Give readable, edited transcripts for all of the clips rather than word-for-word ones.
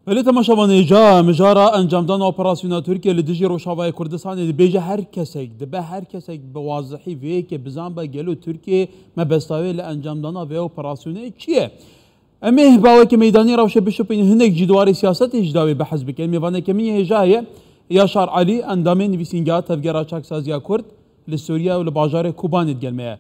ولی تماشاوانه جا مجارا انجام دادن اپراسیون ترکیه لدیجی روشاوای کردستان بیجه هر کسی دبه هر کسی به واضحی وی که بزن با گلو ترکیه مبستاوی لانجام دادن و اپراسیون چیه؟ امه باوی که میدانی روش بشوپین هنگ جدواری سیاست اجداوی بحث بکن میوانه کمیه جایه یاشار علی اندامه نویسینگاه تفگرا چاک سازیا کرد لسوریا و لباجار کوبانیت گلمه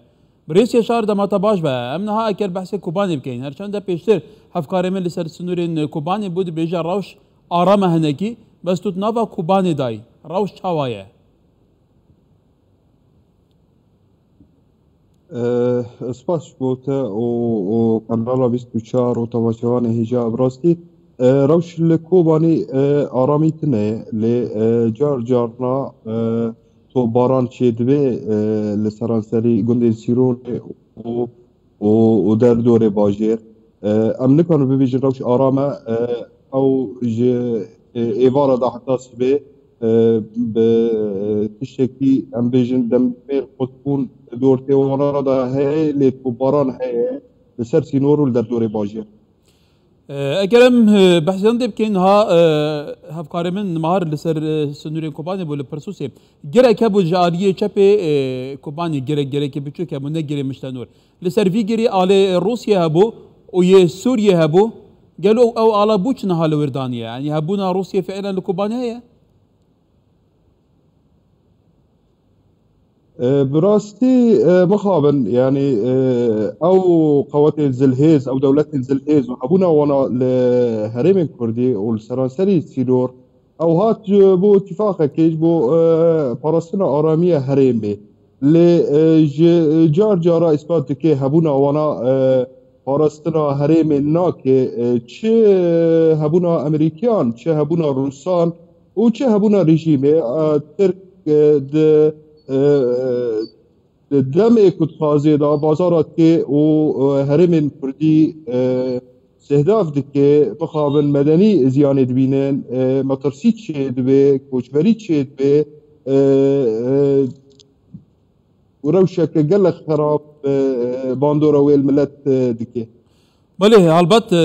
بريس يشار دماتا باش بقى امنها اكل بحث كوباني بكين هرشان ده بيشتر هفكاري من لسر سنورين كوباني بود بيجا روش آرام هنكي بس توت نافا كوباني داي روش چاوايه سپاس بوده و کانالا 24 و تماشاوان هجا براستی روش لکوبانی آرامی تنه جار جارنا تو باران چیدوه لسرانسری گندین سیرون و در دور باجر ام نکنو ببیجن روش آرامه او ایوارا دا حتاس به تشتكي ام بيجن دم بير قطبون دورتي وانا دا هي لي باران هي لسر سينور ولدر دوري باجي اكرم بحثان دي بكين ها هفكاري من مهار لسر سنورين كوباني بول برسوسي جرا كابو جاريه چپي كوباني جرا كي بچو كابو نگري مشتنور لسر في جري على روسيا هبو وي سوريا هبو قالوا او على بوچ نهال وردانيه يعني هبونا روسيا فعلا لكوباني هي براستي مخابن يعني او قوات الزلهيز او دولات الزلهيز وحبونا وانا لهرم كردي والسرانسري سيدور او هات بو اتفاقه كيج بو باراستنا اراميه هرمي ل جار جارا اثبات كي هبونا وانا باراستنا هرم ناكي چه هبونا امريكان چه هبونا روسان و چه هبونا رژیمه ترک دم کتخازی دا بازارات که و هرم کردی استهداف دکه مخابن مدنی زیان دبینن مطرسی چید به کوچبری چید به و روشک گل خراب باندورا ویل ملت دکه بله البته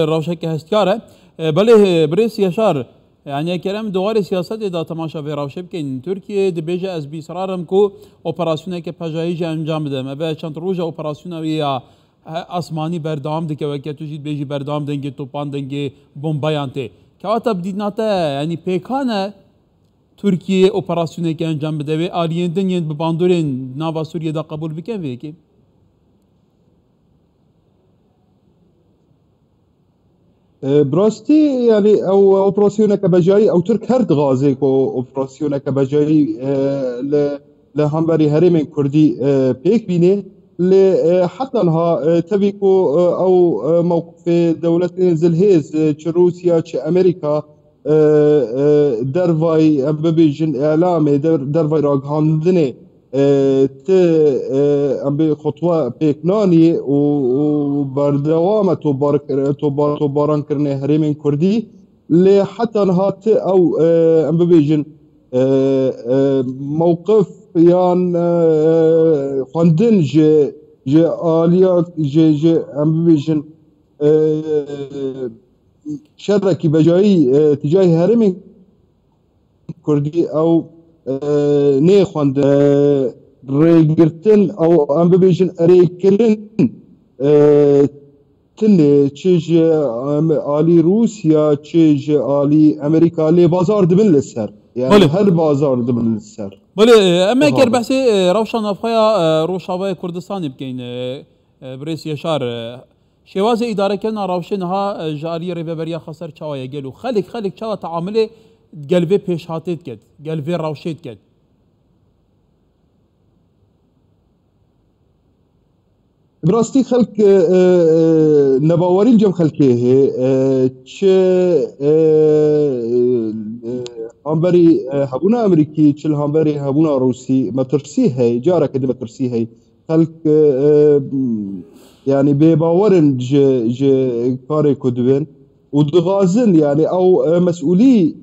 روشک هستکاره بله بريس يشار يعني كلام دوار سياسات دا تماشا في راوشب كين تركيا دبيجا از بيسرارم كو اوبراسيون كي بجايج انجام دم ابا چند روجا اوبراسيون ويا اسماني بردام دك وكتو جيت بيجي بردام دنگي توپان دنگي بومبايانتي كاتب ديناتا يعني بيكانا تركيا اوبراسيون كي انجام بدوي الين دنين بباندورين نافا سوريا دا قبول بكن ويكي براستی یعنی او اپراسیون کبجایی او ترک هر غازی کو اپراسیون کبجایی ل همبری هرم کردی پیک بینه ل حتی انها تبی کو او موقف دولت زلهیز چه روسیا چه امریکا دروای ببیجن اعلام دروای راگهاندنه ت ام بخطوه پیکنانی و بردوام تو باران کرنه هرم کردی لی حتی هات او ام ببیجن موقف یان خواندن جه آلیا جه ام ببیجن شرکی بجایی تجاه هرم کردی او نه خواند ریگرتن او ام ببیجن ریکلن تنه چه آلی روسیا چه آلی امریکا لی بازار دبن لسر يعني هر بازار دبن لسر بله اما كر بحثي روشان افخايا روشاوي كردستان بكين بريس يشار شواز اداره كنا روشنها جاري ريبريا خسر چاويا گلو خلق چاوا تعامله قلبي پیش هاتید کد قلبي روشید کد براستی خلق نباوری الجم خلقه چه همبری هبونا امریکی چل همبری هبونا روسی مترسی هی جاره کدی مترسی هی خلق يعني بباورن ج كاري كدبن ودغازن يعني او مسؤولي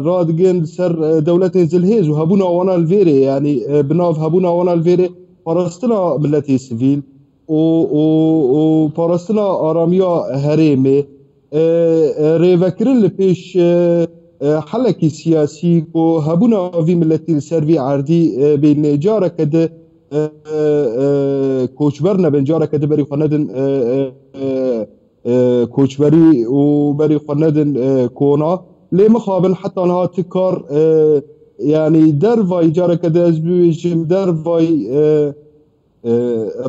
رادجن سر دولة زلهيز وهبونا وانا الفيري يعني بناف هبونا وانا الفيري فرستنا ملتي سيفيل و فرستنا اراميا هريمي ريفكرن لپیش حلقی سیاسی کو هبونا وی ملتی سروی عردی بین جاره کده کوچبر نبن جاره کده بری خواندن کوچبری و بری خواندن کونا لی مخابن حتی انها تکار يعني درفاي جاره كده ازبيجم درفاي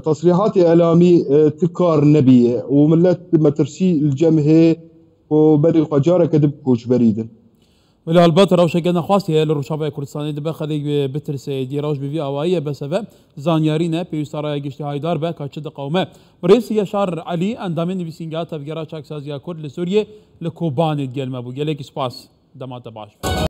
تصريحات اعلامي تكار نبيه وملت مترسي الجمهه وبري القجاره كده بكوش بريدن ولی البته روش اگر نخواستی هل روشابه کردستانی دبه خدی بترسه دی روش بوی آوایی بسبب زانیاری نه پیوستارای گشتی هایدار به کاچه قومه رئیس یشار علی اندام نویسنگات افگرا چاکسازیا کرد لسوریه لکوبان گلمه بو گلک سپاس دمات باش